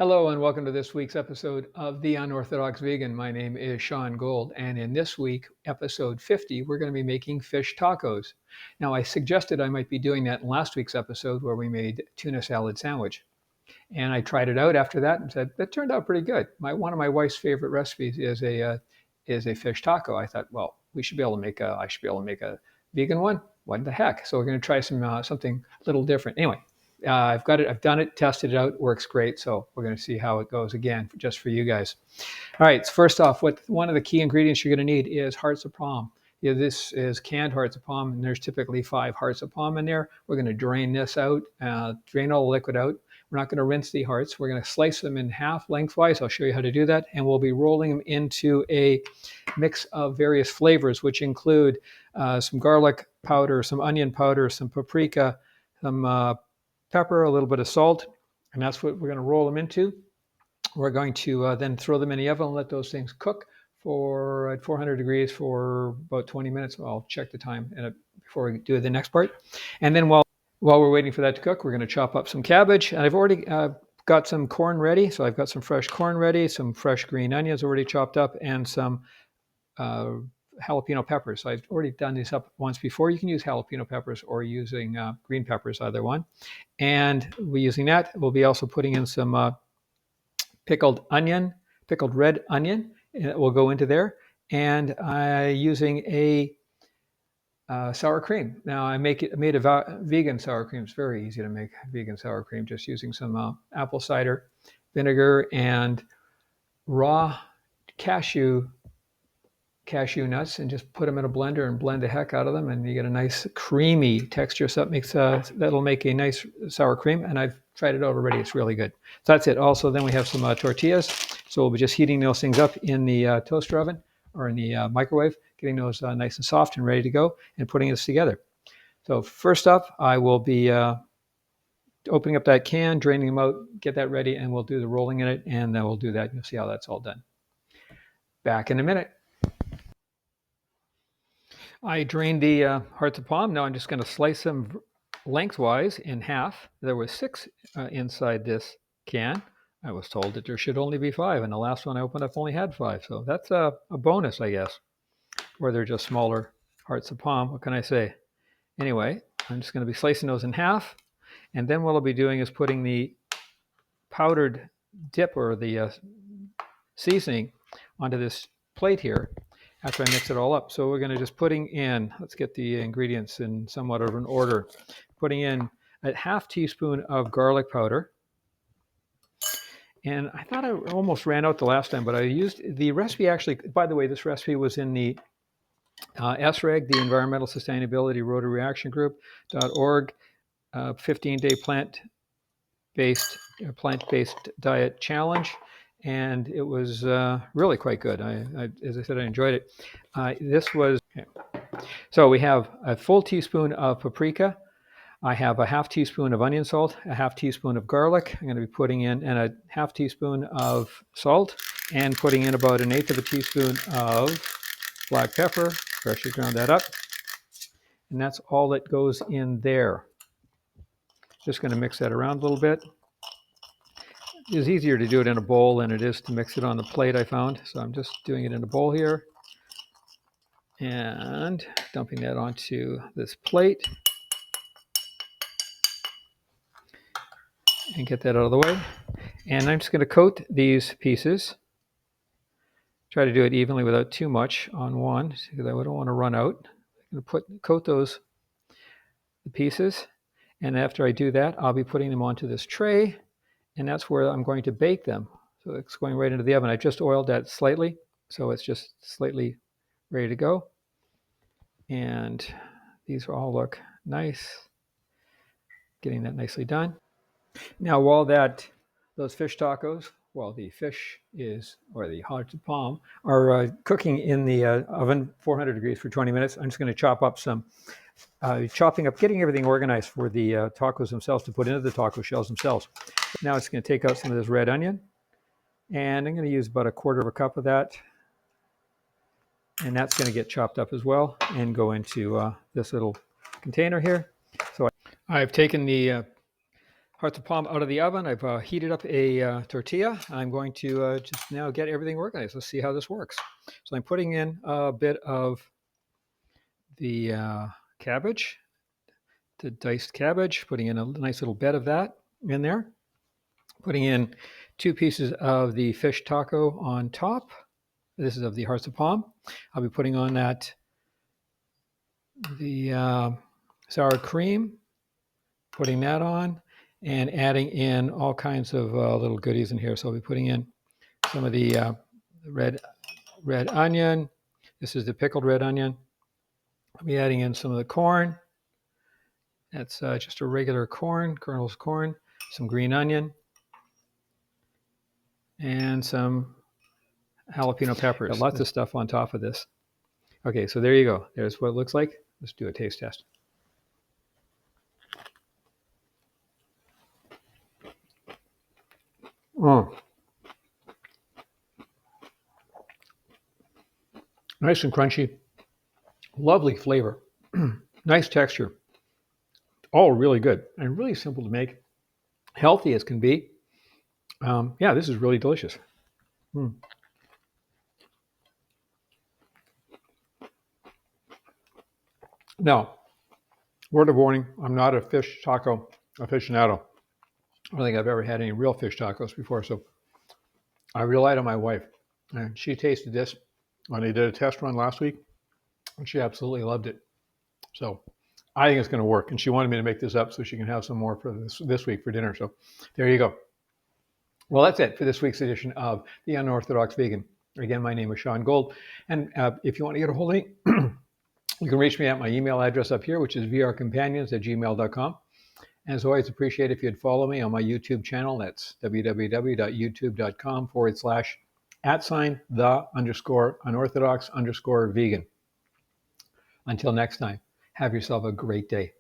Hello and welcome to this week's episode of The Unorthodox Vegan. My name is Sean Gold, and in this week, episode 50, we're going to be making fish tacos. Now, I suggested I might be doing that in last week's episode where we made tuna salad sandwich. And I tried it out after that and said, that turned out pretty good. One of my wife's favorite recipes is a fish taco. I thought, well, I should be able to make a vegan one. What the heck? So we're going to try something a little different. Anyway, I've got it. I've done it, tested it out. Works great. So we're going to see how it goes again, just for you guys. All right. So first off, one of the key ingredients you're going to need is hearts of palm. Yeah, this is canned hearts of palm, and there's typically 5 hearts of palm in there. We're going to drain this out, drain all the liquid out. We're not going to rinse the hearts. We're going to slice them in half lengthwise. I'll show you how to do that. And we'll be rolling them into a mix of various flavors, which include some garlic powder, some onion powder, some paprika, some pepper, a little bit of salt. And that's what we're going to roll them into. We're going to then throw them in the oven and let those things cook at 400 degrees for about 20 minutes. I'll check the time before we do the next part. And then while we're waiting for that to cook, we're going to chop up some cabbage. And I've already got some corn ready. So I've got some fresh corn ready, some fresh green onions already chopped up, and some jalapeno peppers. So I've already done these up once before. You can use jalapeno peppers or using green peppers, either one. And we're using that. We'll be also putting in some pickled red onion. It will go into there. And using a sour cream. Now I made a vegan sour cream. It's very easy to make vegan sour cream, just using some apple cider vinegar and raw cashew nuts, and just put them in a blender and blend the heck out of them, and you get a nice creamy texture. So that'll make a nice sour cream. And I've tried it out already. It's really good. So that's it. Also, then we have some tortillas. So we'll be just heating those things up in the toaster oven or in the microwave, getting those nice and soft and ready to go, and putting this together. So first up, I will be opening up that can, draining them out, get that ready, and we'll do the rolling in it, and then we'll do that. You'll see how that's all done. Back in a minute. I drained the hearts of palm. Now I'm just going to slice them lengthwise in half. There were 6 inside this can. I was told that there should only be 5, and the last one I opened up only had 5. So that's a bonus, I guess, where they're just smaller hearts of palm. What can I say? Anyway, I'm just going to be slicing those in half. And then what I'll be doing is putting the powdered dip or the seasoning onto this plate here after I mix it all up. So we're going to just putting in, let's get the ingredients in somewhat of an order. Putting in a ½ teaspoon of garlic powder. And I thought I almost ran out the last time, but I used the recipe. Actually, by the way, this recipe was in the SREG, the Environmental Sustainability Rotary Reaction Group.org 15-day plant-based diet challenge. And it was really quite good. As I said, I enjoyed it. So we have a full teaspoon of paprika. I have a ½ teaspoon of onion salt, a ½ teaspoon of garlic. I'm going to be putting in, and a ½ teaspoon of salt, and putting in about 1/8 of a teaspoon of black pepper. Freshly ground that up. And that's all that goes in there. Just going to mix that around a little bit. It's easier to do it in a bowl than it is to mix it on the plate, I found. So I'm just doing it in a bowl here and dumping that onto this plate and get that out of the way. And I'm just going to coat these pieces. Try to do it evenly without too much on one, because I don't want to run out. I'm going to coat the pieces. And after I do that, I'll be putting them onto this tray. And that's where I'm going to bake them. So it's going right into the oven. I just oiled that slightly, so it's just slightly ready to go. And these all look nice. Getting that nicely done. Now, while those fish tacos, the fish or the hearts of palm are cooking in the oven 400 degrees for 20 minutes, I'm just going to chop up getting everything organized for the tacos themselves to put into the taco shells themselves. Now it's going to take out some of this red onion, and I'm going to use about 1/4 cup of that, and that's going to get chopped up as well and go into this little container here. So I've taken the hearts of palm out of the oven. I've heated up a tortilla. I'm going to just now get everything organized. Let's see how this works. So I'm putting in a bit of the cabbage, the diced cabbage, putting in a nice little bed of that in there. Putting in 2 pieces of the fish taco on top. This is of the hearts of palm. I'll be putting on that the sour cream, putting that on, and adding in all kinds of little goodies in here. So I'll be putting in some of the red onion. This is the pickled red onion. I'll be adding in some of the corn. That's just a regular corn, kernels corn, some green onion, and some jalapeno peppers. Got lots of stuff on top of this. Okay, so there you go. There's what it looks like. Let's do a taste test. Oh, nice and crunchy. Lovely flavor. Nice texture. All really good and really simple to make. Healthy as can be. Yeah, this is really delicious. Now, word of warning, I'm not a fish taco aficionado. I don't think I've ever had any real fish tacos before, so I relied on my wife. And she tasted this when they did a test run last week, and she absolutely loved it. So I think it's going to work. And she wanted me to make this up so she can have some more for this week for dinner. So there you go. Well, that's it for this week's edition of The Unorthodox Vegan. Again, my name is Sean Gold. And if you want to get a hold of me, you can reach me at my email address up here, which is vrcompanions@gmail.com. And as always, appreciate if you'd follow me on my YouTube channel. That's www.youtube.com/@the_unorthodox_vegan. Until next time, have yourself a great day.